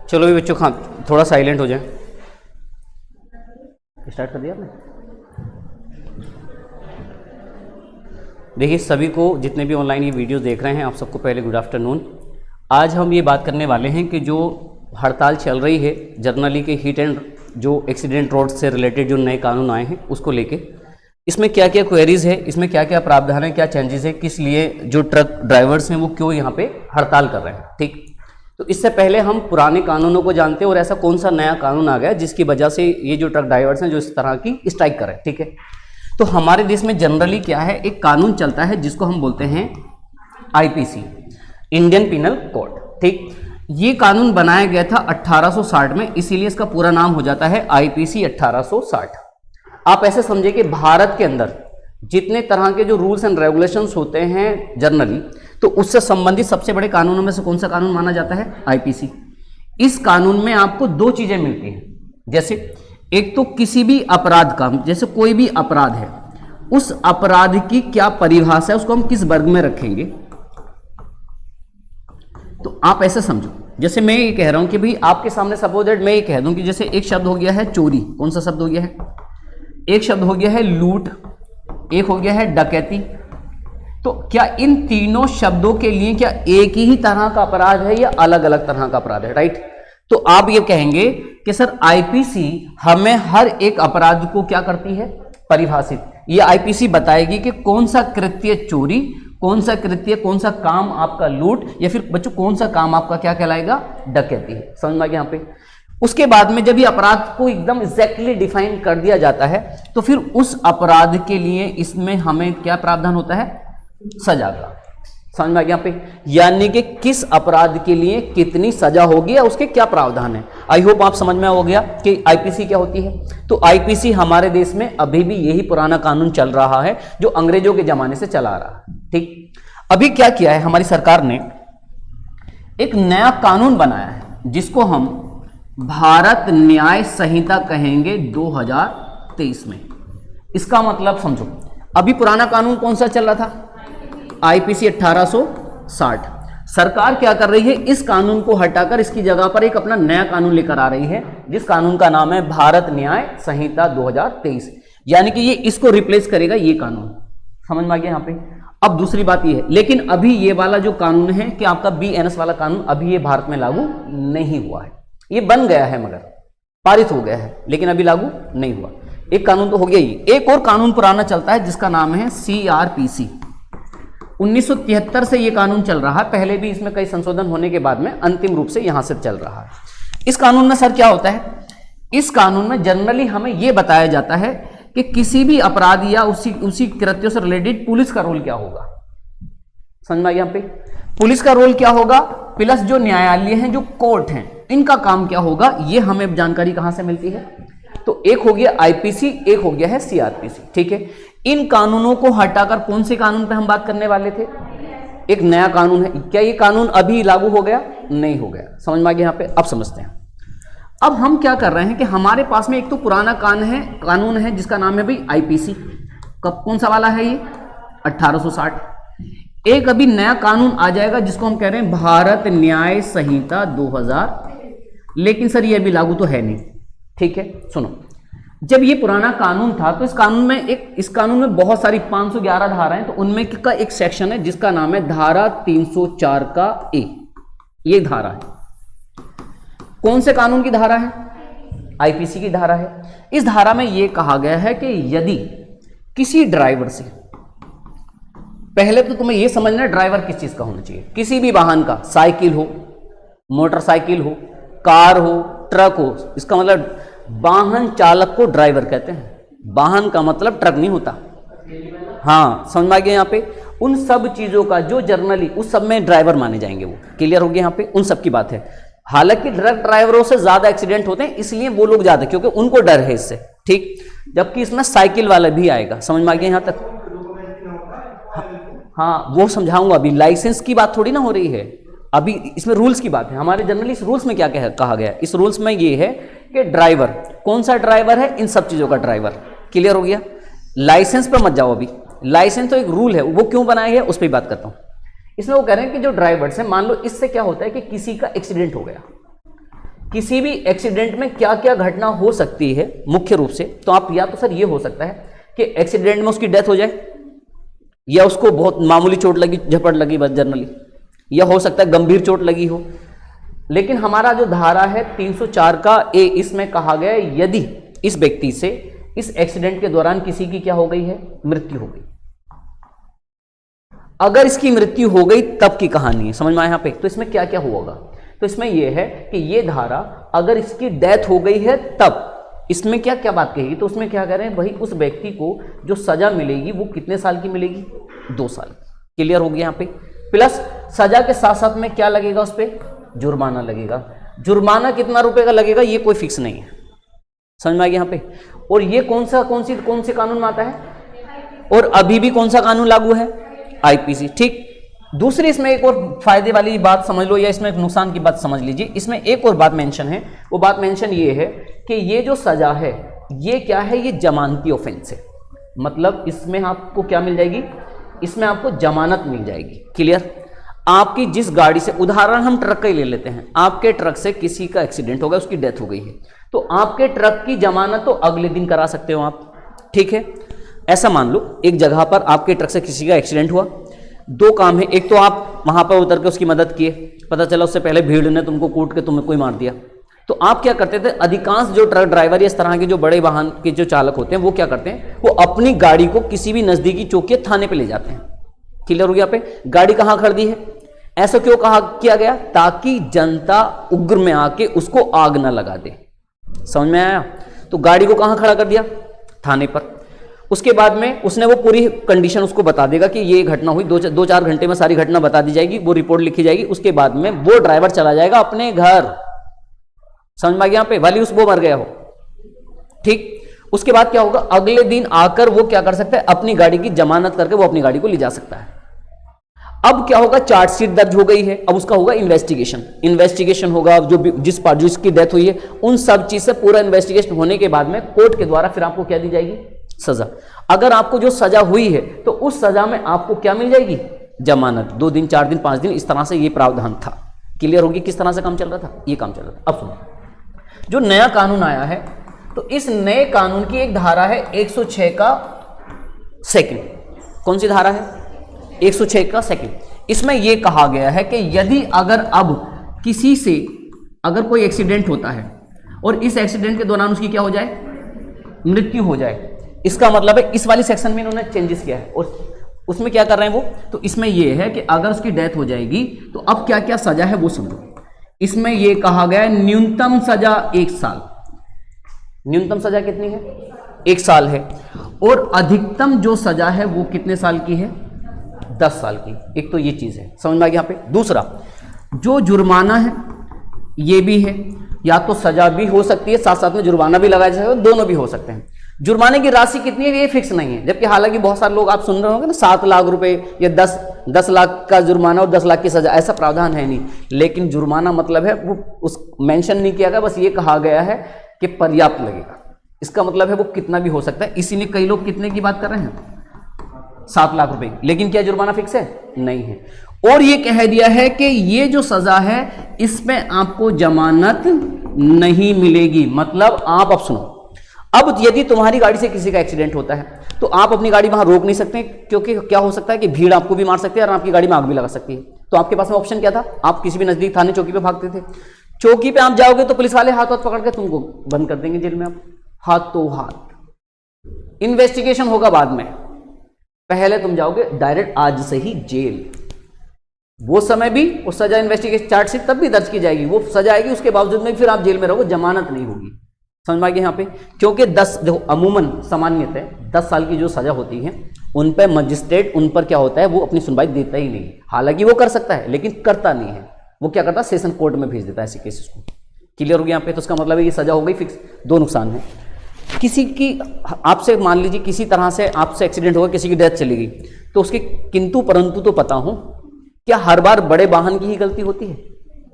चलो भी बच्चों, खा थोड़ा साइलेंट हो जाए। स्टार्ट कर दिया आपने? देखिए सभी को, जितने भी ऑनलाइन ये वीडियो देख रहे हैं, आप सबको पहले गुड आफ्टरनून। आज हम ये बात करने वाले हैं कि जो हड़ताल चल रही है जर्नली के हीट एंड जो एक्सीडेंट रोड से रिलेटेड जो नए कानून आए हैं उसको लेके, इसमें क्या क्या क्वेरीज है, इसमें क्या क्या प्रावधान है, क्या चेंजेस है, किस लिए जो ट्रक ड्राइवर्स हैं वो क्यों यहाँ पे हड़ताल कर रहे हैं। ठीक, तो इससे पहले हम पुराने कानूनों को जानते हैं और ऐसा कौन सा नया कानून आ गया जिसकी वजह से ये जो ट्रक ड्राइवर्स हैं जो इस तरह की स्ट्राइक कर रहे हैं। ठीक है, तो हमारे देश में जनरली क्या है, एक कानून चलता है जिसको हम बोलते हैं आईपीसी, इंडियन पिनल कोड। ठीक, ये कानून बनाया गया था 1860 में, इसीलिए इसका पूरा नाम हो जाता है आईपीसी 1860। आप ऐसे समझिए कि भारत के अंदर जितने तरह के जो रूल्स एंड रेगुलेशंस होते हैं जनरली, तो उससे संबंधित सबसे बड़े कानूनों में से कौन सा कानून माना जाता है? आईपीसी। इस कानून में आपको दो चीजें मिलती हैं, जैसे एक तो किसी भी अपराध का, जैसे कोई भी अपराध है, उस अपराध की क्या परिभाषा है, उसको हम किस वर्ग में रखेंगे। तो आप ऐसे समझो, जैसे मैं ये कह रहा हूं कि भाई आपके सामने सपोज दैट मैं ये कह दूं कि जैसे एक शब्द हो गया है चोरी, कौन सा शब्द हो गया है? एक शब्द हो गया है लूट, एक हो गया है डकैती। तो क्या इन तीनों शब्दों के लिए क्या एक ही तरह का अपराध है या अलग अलग तरह का अपराध है? राइट, तो आप ये कहेंगे कि सर आईपीसी हमें हर एक अपराध को क्या करती है? परिभाषित। ये आईपीसी बताएगी कि कौन सा कृत्य चोरी, कौन सा कृत्य, कौन सा काम आपका लूट, या फिर बच्चों कौन सा काम आपका क्या कहलाएगा? डकैती है। समझ में आ गया यहाँ पे? उसके बाद में जब ये अपराध को एकदम एग्जैक्टली डिफाइन कर दिया जाता है तो फिर उस अपराध के लिए इसमें हमें क्या प्रावधान होता है? सजा का। समझ में आ गया यहाँ पे? यानी कि किस अपराध के लिए कितनी सजा होगी या उसके क्या प्रावधान है। आई होप आप समझ में हो गया कि आईपीसी क्या होती है। तो आईपीसी हमारे देश में अभी भी यही पुराना कानून चल रहा है जो अंग्रेजों के जमाने से चला आ रहा है। ठीक, अभी क्या किया है हमारी सरकार ने, एक नया कानून बनाया है जिसको हम भारत न्याय संहिता कहेंगे 2023 में। इसका मतलब समझो, अभी पुराना कानून कौन सा चल रहा था? आईपीसी 1860। सरकार क्या कर रही है, इस कानून को हटाकर इसकी जगह पर एक अपना नया कानून लेकर आ रही है जिस कानून का नाम है भारत न्याय संहिता 2023। यानी कि ये इसको रिप्लेस करेगा ये कानून। समझ में आ गया यहाँ पे? अब दूसरी बात ये है, लेकिन अभी ये वाला जो कानून है कि आपका बीएनएस वाला कानून, अभी ये भारत में लागू नहीं हुआ है। ये बन गया है, मगर पारित हो गया है, लेकिन अभी लागू नहीं हुआ। एक कानून तो हो गया ही, एक और कानून पुराना चलता है जिसका नाम है सीआरपीसी। 1973 से ये कानून चल रहा है, पहले भी इसमें कई संशोधन होने के बाद में अंतिम रूप से यहां से चल रहा है। इस कानून में सर क्या होता है? इस कानून में जनरली हमें यह बताया जाता है कि किसी भी अपराध या उसी कृत्यों से रिलेटेड पुलिस का रोल क्या होगा। समझ में यहाँ पे? पुलिस का रोल क्या होगा, प्लस जो न्यायालय हैं, जो कोर्ट हैं, इनका काम क्या होगा, ये हमें जानकारी कहां से मिलती है? तो एक हो गया आईपीसी, एक हो गया है सीआरपीसी। ठीक है, इन कानूनों को हटाकर कौन से कानून पे हम बात करने वाले थे? एक नया कानून है। क्या ये कानून अभी लागू हो गया? नहीं हो गया। समझ में आ गया यहाँ पे? अब समझते हैं। अब हम क्या कर रहे हैं कि हमारे पास में एक तो पुराना कानून है जिसका नाम है भाई आईपीसी। कब, कौन सा वाला है ये? 1860। एक अभी नया कानून आ जाएगा जिसको हम कह रहे हैं भारत न्याय संहिता 2000, लेकिन सर ये अभी लागू तो है नहीं। ठीक है, सुनो, जब ये पुराना कानून था तो इस कानून में बहुत सारी 511 धाराएं, तो उनमें का एक सेक्शन है जिसका नाम है धारा 304 का ए। ये धारा है, कौन से कानून की धारा है? आईपीसी की धारा है। इस धारा में यह कहा गया है कि यदि किसी ड्राइवर से, पहले तो तुम्हें यह समझना है ड्राइवर किस चीज का होना चाहिए, किसी भी वाहन का, साइकिल हो, मोटरसाइकिल हो, कार हो, ट्रक हो, इसका मतलब वाहन चालक को ड्राइवर कहते हैं। वाहन का मतलब ट्रक नहीं होता। हाँ, समझ में आ गया यहाँ पे? उन सब चीजों का जो जर्नली उस सब में ड्राइवर माने जाएंगे, वो क्लियर हो गया यहाँ पे? उन सब की बात है। हालांकि ट्रक ड्राइवरों से ज्यादा एक्सीडेंट होते हैं, इसलिए वो लोग ज्यादा, क्योंकि उनको डर है इससे। ठीक, जबकि इसमें साइकिल वाला भी आएगा। समझ में आ गया यहाँ तक? हाँ, वो समझाऊंगा। अभी लाइसेंस की बात थोड़ी ना हो रही है, अभी इसमें रूल्स की बात है। हमारे जनरली इस रूल्स में क्या कहा गया है? इस रूल्स में ये है कि ड्राइवर, कौन सा ड्राइवर है? इन सब चीजों का ड्राइवर। क्लियर हो गया? लाइसेंस पर मत जाओ अभी। लाइसेंस तो एक रूल है, वो क्यों बनाया है उस पर बात करता हूं। इसमें वो कह रहे हैं कि जो ड्राइवर्स है, मान लो इससे क्या होता है कि किसी का एक्सीडेंट हो गया, किसी भी एक्सीडेंट में क्या क्या घटना हो सकती है मुख्य रूप से, तो आप या तो सर ये हो सकता है कि एक्सीडेंट में उसकी डेथ हो जाए, या उसको बहुत मामूली चोट लगी, झपट लगी बस जनरली, या हो सकता है गंभीर चोट लगी हो। लेकिन हमारा जो धारा है 304 का ए, इसमें कहा गया है यदि इस व्यक्ति से इस एक्सीडेंट के दौरान किसी की क्या हो गई है, मृत्यु हो गई। अगर इसकी मृत्यु हो गई तब की कहानी है, समझ में आया यहां पे। तो इसमें क्या क्या होगा, तो इसमें यह है कि ये धारा अगर इसकी डेथ हो गई है तब इसमें क्या क्या बात कहेगी, तो उसमें क्या कह रहे हैं भाई, उस व्यक्ति को जो सजा मिलेगी वो कितने साल की मिलेगी, 2 साल। क्लियर हो गया यहाँ पे। प्लस सजा के साथ साथ में क्या लगेगा, उस पर जुर्माना लगेगा। जुर्माना कितना रुपए का लगेगा ये कोई फिक्स नहीं है, समझ में आ गया यहाँ पे। और ये कौन से कानून में आता है, और अभी भी कौन सा कानून लागू है, आईपीसी। ठीक। दूसरी इसमें एक और फायदे वाली बात समझ लो, या इसमें एक नुकसान की बात समझ लीजिए। इसमें एक और बात मेंशन है, वो बात मेंशन ये है कि ये जो सजा है ये क्या है, ये जमानती ऑफेंस है। मतलब इसमें आपको क्या मिल जाएगी, इसमें आपको जमानत मिल जाएगी। क्लियर। आपकी जिस गाड़ी से, उदाहरण हम ट्रक का ही ले लेते हैं, आपके ट्रक से किसी का एक्सीडेंट हो गया, उसकी डेथ हो गई है, तो आपके ट्रक की जमानत तो अगले दिन करा सकते हो आप। ठीक है। ऐसा मान लो एक जगह पर आपके ट्रक से किसी का एक्सीडेंट हुआ, 2 काम है। एक तो आप वहां पर उतर के उसकी मदद किए, पता चला उससे पहले भीड़ ने तुमको कूट के तुम्हें कोई मार दिया, तो आप क्या करते थे, अधिकांश जो ट्रक ड्राइवर या इस तरह के जो बड़े वाहन के जो चालक होते हैं वो क्या करते हैं, वो अपनी गाड़ी को किसी भी नजदीकी चौकी या थाने पे ले जाते हैं। क्लियर हो गया पे। गाड़ी कहां खड़ी है, ऐसा क्यों किया गया, ताकि जनता उग्र में आके उसको आग ना लगा दे। समझ में आया। तो गाड़ी को कहां खड़ा कर दिया, थाने पर। उसके बाद में उसने वो पूरी कंडीशन उसको बता देगा कि ये घटना हुई, 2-4 घंटे में सारी घटना बता दी जाएगी, वो रिपोर्ट लिखी जाएगी। उसके बाद में वो ड्राइवर चला जाएगा अपने घर। समझ में आ गया यहाँ पे, वाली उस वो मर गया हो। ठीक। उसके बाद क्या होगा, अगले दिन आकर वो क्या कर सकता है, अपनी गाड़ी की जमानत करके वो अपनी गाड़ी को ले जा सकता है। अब क्या होगा, चार्जशीट दर्ज हो गई है, अब उसका होगा इन्वेस्टिगेशन होगा। जो जिसकी डेथ हुई है उन सब चीज से पूरा इन्वेस्टिगेशन होने के बाद में कोर्ट के द्वारा फिर आपको क्या दी जाएगी, सजा। अगर आपको जो सजा हुई है तो उस सजा में आपको क्या मिल जाएगी, जमानत। 2 दिन 4 दिन 5 दिन, इस तरह से ये प्रावधान था। क्लियर होगी किस तरह से काम चल रहा था, ये काम चल रहा था। अब सुनो, जो नया कानून आया है, तो इस नए कानून की एक धारा है 106 का सेकंड। कौन सी धारा है, 106 का सेकंड। इसमें यह कहा गया है कि यदि अगर अब किसी से अगर कोई एक्सीडेंट होता है और इस एक्सीडेंट के दौरान उसकी क्या हो जाए, मृत्यु हो जाए, इसका मतलब है इस वाली सेक्शन में इन्होंने चेंजेस किया है। और उसमें क्या कर रहे हैं वो, तो इसमें यह है कि अगर उसकी डेथ हो जाएगी तो अब क्या क्या सजा है वो समझो। इसमें यह कहा गया है न्यूनतम सजा 1 साल। न्यूनतम सजा कितनी है, 1 साल है। और अधिकतम जो सजा है वो कितने साल की है, 10 साल की। एक तो ये चीज है, समझ में आ गया यहाँ पे। दूसरा, जो जुर्माना है ये भी है, या तो सजा भी हो सकती है साथ साथ में जुर्माना भी लगाया जा सकता है, दोनों भी हो सकते हैं। जुर्माने की राशि कितनी है ये फिक्स नहीं है, जबकि हालांकि बहुत सारे लोग आप सुन रहे होंगे ना 7 लाख रुपए या 10 लाख का जुर्माना और 10 लाख की सजा, ऐसा प्रावधान है नहीं। लेकिन जुर्माना मतलब है वो उस मेंशन नहीं किया गया, बस ये कहा गया है कि पर्याप्त लगेगा। इसका मतलब है वो कितना भी हो सकता है। इसीलिए कई लोग कितने की बात कर रहे हैं, 7 लाख रुपए। लेकिन क्या जुर्माना फिक्स है, नहीं है। और ये कह दिया है कि ये जो सजा है इसमें आपको जमानत नहीं मिलेगी। मतलब आप अब सुनो, अब यदि तुम्हारी गाड़ी से किसी का एक्सीडेंट होता है तो आप अपनी गाड़ी वहां रोक नहीं सकते, क्योंकि क्या हो सकता है कि भीड़ आपको भी मार सकती है और आपकी गाड़ी में आग भी लगा सकती है। तो आपके पास में ऑप्शन क्या था, आप किसी भी नजदीक थाने चौकी पे भागते थे। चौकी पे आप जाओगे तो पुलिस वाले हाथ पकड़ के तुमको बंद कर देंगे जेल में, आप हाथों हाथ। इन्वेस्टिगेशन होगा बाद में, पहले तुम जाओगे डायरेक्ट आज से ही जेल। वो समय भी उस सजा इन्वेस्टिगेशन चार्जशीट तब भी दर्ज की जाएगी, वो सजा आएगी, उसके बावजूद में फिर आप जेल में रहोगे, जमानत नहीं होगी। समझ में आ गया यहाँ पे। क्योंकि 10 देखो अमूमन सामान्यतः 10 साल की जो सजा होती है उन पर मजिस्ट्रेट उन पर क्या होता है वो अपनी सुनवाई देता ही नहीं। हालांकि वो कर सकता है लेकिन करता नहीं है, वो क्या करता है सेशन कोर्ट में भेज देता है ऐसे केसेस को। क्लियर हो गया यहाँ पे। तो उसका मतलब है ये सजा हो गई फिक्स। 2 नुकसान है, किसी की आपसे मान लीजिए किसी तरह से आपसे एक्सीडेंट होगा, किसी की डेथ चली गई, तो उसके किंतु परंतु तो पता हो, क्या हर बार बड़े वाहन की ही गलती होती है,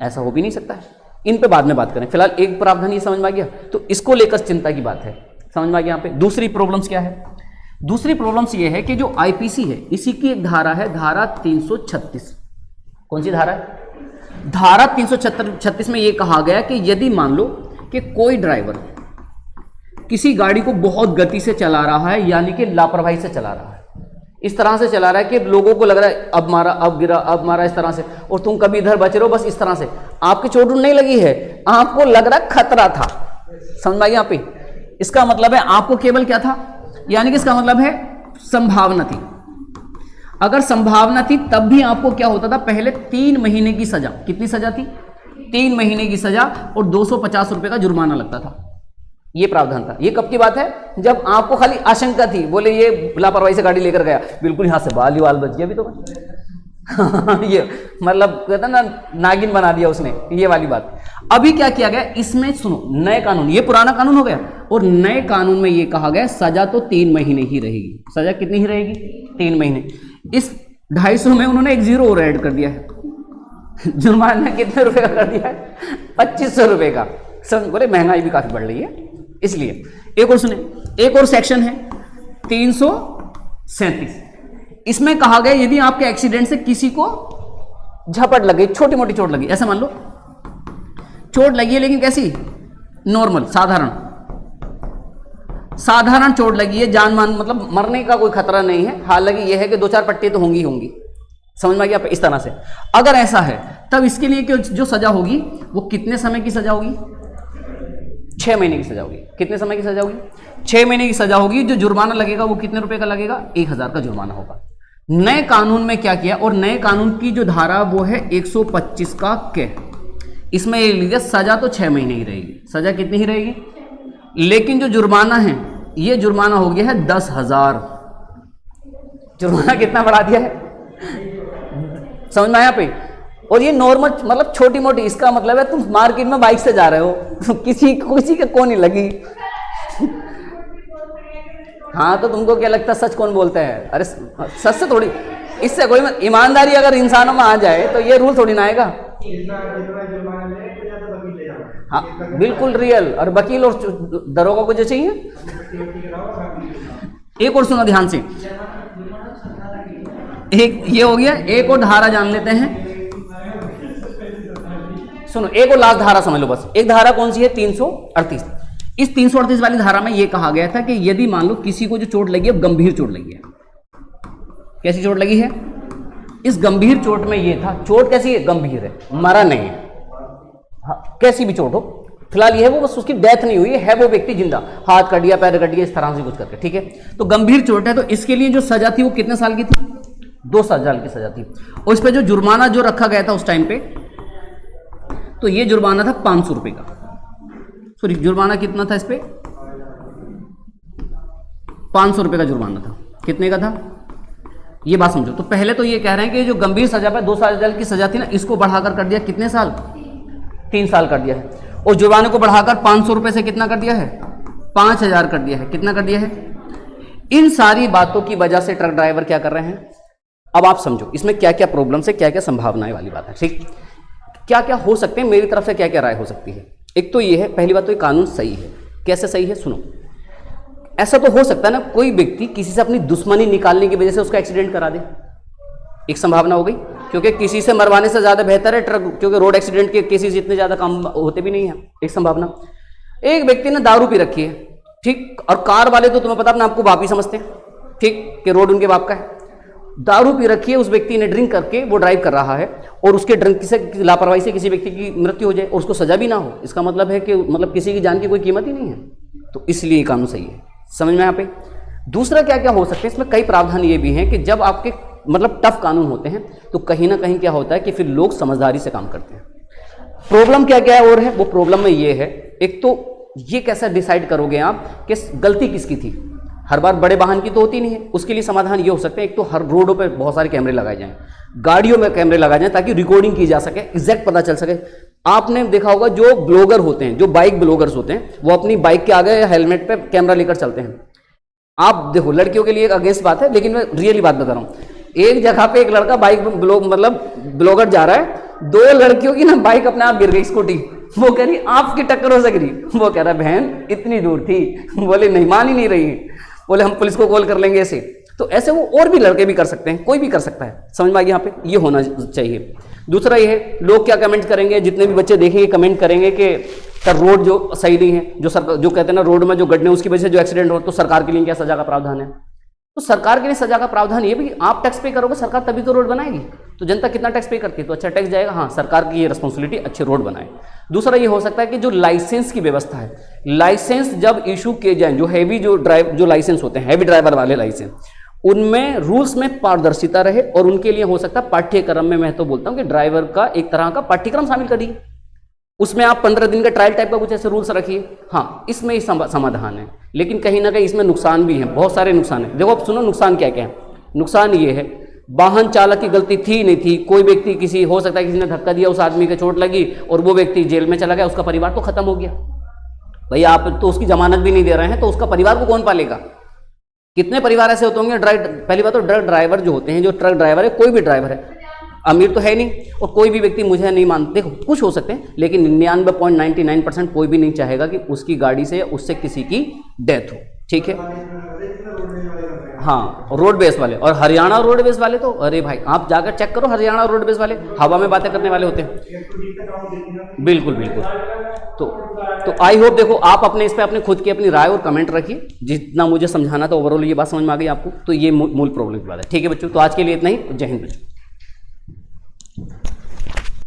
ऐसा हो भी नहीं सकता है। इन पे बाद में बात करें, फिलहाल एक प्रावधान ये समझ में आ गया, तो इसको लेकर चिंता की बात है। समझ में आ गया यहाँ पे। दूसरी प्रॉब्लम्स क्या है, दूसरी प्रॉब्लम्स ये है कि जो आईपीसी है इसी की एक धारा है, धारा 336। कौन सी धारा है, धारा 336 में ये कहा गया कि यदि मान लो कि कोई ड्राइवर किसी गाड़ी को बहुत गति से चला रहा है, यानी कि लापरवाही से चला रहा है, इस तरह से चला रहा है कि लोगों को लग रहा है अब मारा, अब गिरा, अब मारा, इस तरह से, और तुम कभी इधर बच रहे हो, बस इस तरह से, आपकी चोट नहीं लगी है, आपको लग रहा खतरा था। समझ में आई यहाँ पे? इसका मतलब है आपको केवल क्या था, यानी कि इसका मतलब है संभावना थी। अगर संभावना थी तब भी आपको क्या होता था, पहले 3 महीने की सजा। कितनी सजा थी? 3 महीने की सजा और 250 रुपए का जुर्माना लगता था। ये प्रावधान था। ये कब की बात है? जब आपको खाली आशंका थी, बोले ये लापरवाही से गाड़ी लेकर गया, बिल्कुल यहां से बाल ही बाल बच गया अभी तो ये मतलब कहता ना, नागिन बना दिया उसने, ये वाली बात। अभी क्या किया गया इसमें, सुनो, नए कानून, ये पुराना कानून हो गया और नए कानून में ये कहा गया सजा तो 3 महीने ही रहेगी। सजा कितनी ही रहेगी? 3 महीने। इस 250 में उन्होंने एक 0 और ऐड कर दिया है। जुर्माना कितने रुपए का कर दिया है? 2500 रुपए का। समझ, बोले महंगाई भी काफी बढ़ रही है इसलिए। एक और सुने, एक और सेक्शन है 337। इसमें कहा गया यदि आपके एक्सीडेंट से किसी को झपट लगी, छोटी मोटी चोट लगी, ऐसा मान लो चोट लगी है लेकिन कैसी? नॉर्मल, साधारण चोट लगी है, जान मान मतलब मरने का कोई खतरा नहीं है, हालांकि यह है कि 2-4 पट्टी तो होंगी होंगी। समझ में आ गया? इस तरह से अगर ऐसा है तब इसके लिए जो सजा होगी वो कितने समय की सजा होगी? 6 महीने की सजा होगी। कितने समय की सजा होगी? 6 महीने की सजा होगी। जो जुर्माना लगेगा वो कितने रुपए का लगेगा? 1000 का जुर्माना होगा। नए कानून में क्या किया, और नए कानून की जो धारा वो है 125 का के, इसमें ये लिखा सजा तो 6 महीने ही रहेगी। सजा कितनी ही रहेगी? लेकिन जो जुर्माना है, ये जुर्माना हो गया है 10,000। जुर्माना कितना बढ़ा दिया है? समझ में आया पे? और ये नॉर्मल मतलब छोटी मोटी, इसका मतलब है तुम मार्केट में बाइक से जा रहे हो, किसी के को नहीं लगी। हाँ तो तुमको क्या लगता है सच कौन बोलता है? अरे सच से थोड़ी, इससे कोई ईमानदारी अगर इंसानों में आ जाए तो ये रूल थोड़ी ना आएगा। हाँ बिल्कुल रियल, और वकील और दरोगा को जो चाहिए। एक और सुनो ध्यान से, एक ये हो गया, एक और धारा जान लेते हैं। सुनो, एक और लास्ट धारा समझ लो बस। एक धारा कौन सी है? 338। इस 338 वाली धारा में यह कहा गया था कि यदि मान लो किसी को जो चोट लगी है, गंभीर चोट लगी है। कैसी चोट लगी है? इस गंभीर चोट में यह था, चोट कैसी है? गंभीर है, मरा नहीं है। हाँ, कैसी भी चोट हो, फिलहाल ये है वो बस उसकी डेथ नहीं हुई है, वो व्यक्ति जिंदा, हाथ कट गया, पैर कट गया, इस तरह से कुछ करके, ठीक है। तो गंभीर चोट है, तो इसके लिए जो सजा थी वो कितने साल की थी? 2 साल की सजा थी। और इस पर जो जुर्माना जो रखा गया था उस टाइम पे, तो ये जुर्माना था 500 रुपए का। सॉरी, जुर्माना कितना था इस पे? 500 रुपए का जुर्माना था। कितने का था? ये बात समझो। तो पहले तो ये कह रहे हैं कि जो गंभीर सजा पे 2 साल की सजा थी ना, इसको बढ़ाकर कर दिया कितने साल? 3 साल कर दिया है। और जुर्माने को बढ़ाकर 500 रुपए से कितना कर दिया है? 5000 कर दिया है। कितना कर दिया है? इन सारी बातों की वजह से ट्रक ड्राइवर क्या कर रहे हैं? अब आप समझो इसमें क्या क्या प्रॉब्लम है, क्या क्या संभावनाएं वाली बात है, ठीक। क्या क्या हो सकते हैं, मेरी तरफ से क्या क्या राय हो सकती है। एक तो ये है, पहली बात तो ये कानून सही है। कैसे सही है? सुनो, ऐसा तो हो सकता है ना, कोई व्यक्ति किसी से अपनी दुश्मनी निकालने की वजह से उसका एक्सीडेंट करा दे, एक संभावना हो गई, क्योंकि किसी से मरवाने से ज्यादा बेहतर है ट्रक, क्योंकि रोड एक्सीडेंट के केसेस इतने ज्यादा कम होते भी नहीं है, एक संभावना। एक व्यक्ति ने दारू पी रखी है, ठीक, और कार वाले तो तुम्हें पता अपने आपको बाप ही समझते हैं, ठीक, कि रोड उनके बाप का है। दारू पी रखी है, उस व्यक्ति ने ड्रिंक करके वो ड्राइव कर रहा है, और उसके ड्रिंक से लापरवाही से किसी व्यक्ति की मृत्यु हो जाए और उसको सजा भी ना हो, इसका मतलब है कि मतलब किसी की जान की कोई कीमत ही नहीं है। तो इसलिए कानून सही है। समझ में यहाँ पे? दूसरा क्या क्या हो सकते हैं इसमें, कई प्रावधान ये भी हैं कि जब आपके मतलब टफ कानून होते हैं तो कहीं ना कहीं क्या होता है कि फिर लोग समझदारी से काम करते हैं। प्रॉब्लम क्या क्या और है, वो प्रॉब्लम में ये है, एक तो ये कैसे डिसाइड करोगे आप कि गलती किसकी थी। हर बार बड़े वाहन की तो होती नहीं है, उसके लिए समाधान ये हो सकते हैं, एक तो हर रोडों पे बहुत सारे कैमरे लगाए जाएं, गाड़ियों में कैमरे लगाए जाएं ताकि रिकॉर्डिंग की जा सके, एग्जैक्ट पता चल सके। आपने देखा होगा जो ब्लॉगर होते हैं, जो बाइक ब्लॉगर्स होते हैं, वो अपनी बाइक के आगे हेलमेट पे कैमरा लेकर चलते हैं। आप देखो, लड़कियों के लिए एक अगेंस्ट बात है, लेकिन मैं रियली बात बता रहा हूँ। एक जगह पे एक लड़का बाइक ब्लॉगर जा रहा है, 2 लड़कियों की ना बाइक अपने आप गिर गई, स्कूटी, वो कह रही आपकी टक्कर हो सक रही, वो कह रहा बहन इतनी दूर थी, बोले नहीं, मान ही नहीं रही, बोले हम पुलिस को कॉल कर लेंगे ऐसे। तो ऐसे वो और भी लड़के भी कर सकते हैं, कोई भी कर सकता है। समझ में आ गया यहाँ पे? ये होना चाहिए। दूसरा ये है, लोग क्या कमेंट करेंगे, जितने भी बच्चे देखेंगे कमेंट करेंगे कि सर रोड जो सही नहीं है, जो सरकार जो कहते हैं ना रोड में जो गड्ढे उसकी वजह से जो एक्सीडेंट हो, तो सरकार के लिए क्या सजा का प्रावधान है? तो सरकार के लिए सजा का प्रावधान ये भी आप टैक्स पे करोगे सरकार तभी तो रोड बनाएगी। तो जनता कितना टैक्स पे करती है तो अच्छा टैक्स जाएगा, हाँ सरकार की ये रिस्पॉन्सिबिलिटी अच्छे रोड बनाए। दूसरा ये हो सकता है कि जो लाइसेंस की व्यवस्था है, लाइसेंस जब इशू किए जाए, जो हैवी जो लाइसेंस होते हैं, हैवी ड्राइवर वाले लाइसेंस, उनमें रूल्स में पारदर्शिता रहे और उनके लिए हो सकता है पाठ्यक्रम में, मैं तो बोलता हूं कि ड्राइवर का एक तरह का पाठ्यक्रम शामिल करिए, उसमें आप 15 दिन का ट्रायल टाइप का कुछ ऐसे रूल्स रखिए। हाँ इसमें ही समाधान है, लेकिन कहीं ना कहीं इसमें नुकसान भी है, बहुत सारे नुकसान है। देखो आप सुनो नुकसान क्या क्या है। नुकसान ये है, वाहन चालक की गलती थी नहीं थी, कोई व्यक्ति किसी हो सकता है किसी ने धक्का दिया, उस आदमी के चोट लगी और वो व्यक्ति जेल में चला गया, उसका परिवार तो खत्म हो गया। भाई आप तो उसकी जमानत भी नहीं दे रहे हैं, तो उसका परिवार को कौन पालेगा? कितने परिवार ऐसे होते होंगे। पहली बात तो ट्रक ड्राइवर जो होते हैं, जो ट्रक ड्राइवर है, कोई भी ड्राइवर है, अमीर तो है नहीं, और कोई भी व्यक्ति मुझे नहीं मानते, देखो कुछ हो सकते हैं, लेकिन 99.99% कोई भी नहीं चाहेगा कि उसकी गाड़ी से या उससे किसी की डेथ हो, ठीक है। हाँ रोड बेस वाले, और हरियाणा रोड बेस वाले तो अरे भाई आप जाकर चेक करो, हरियाणा रोड बेस वाले हवा में बातें करने वाले होते हैं। बिल्कुल बिल्कुल। तो आई होप देखो आप अपने इस पे अपने खुद की अपनी राय और कमेंट रखिए, जितना मुझे समझाना था ओवरऑल ये बात समझ में आ गई आपको, तो ये मूल प्रॉब्लम की बात है। ठीक है बच्चों, तो आज के लिए इतना ही। जय हिंद बच्चों।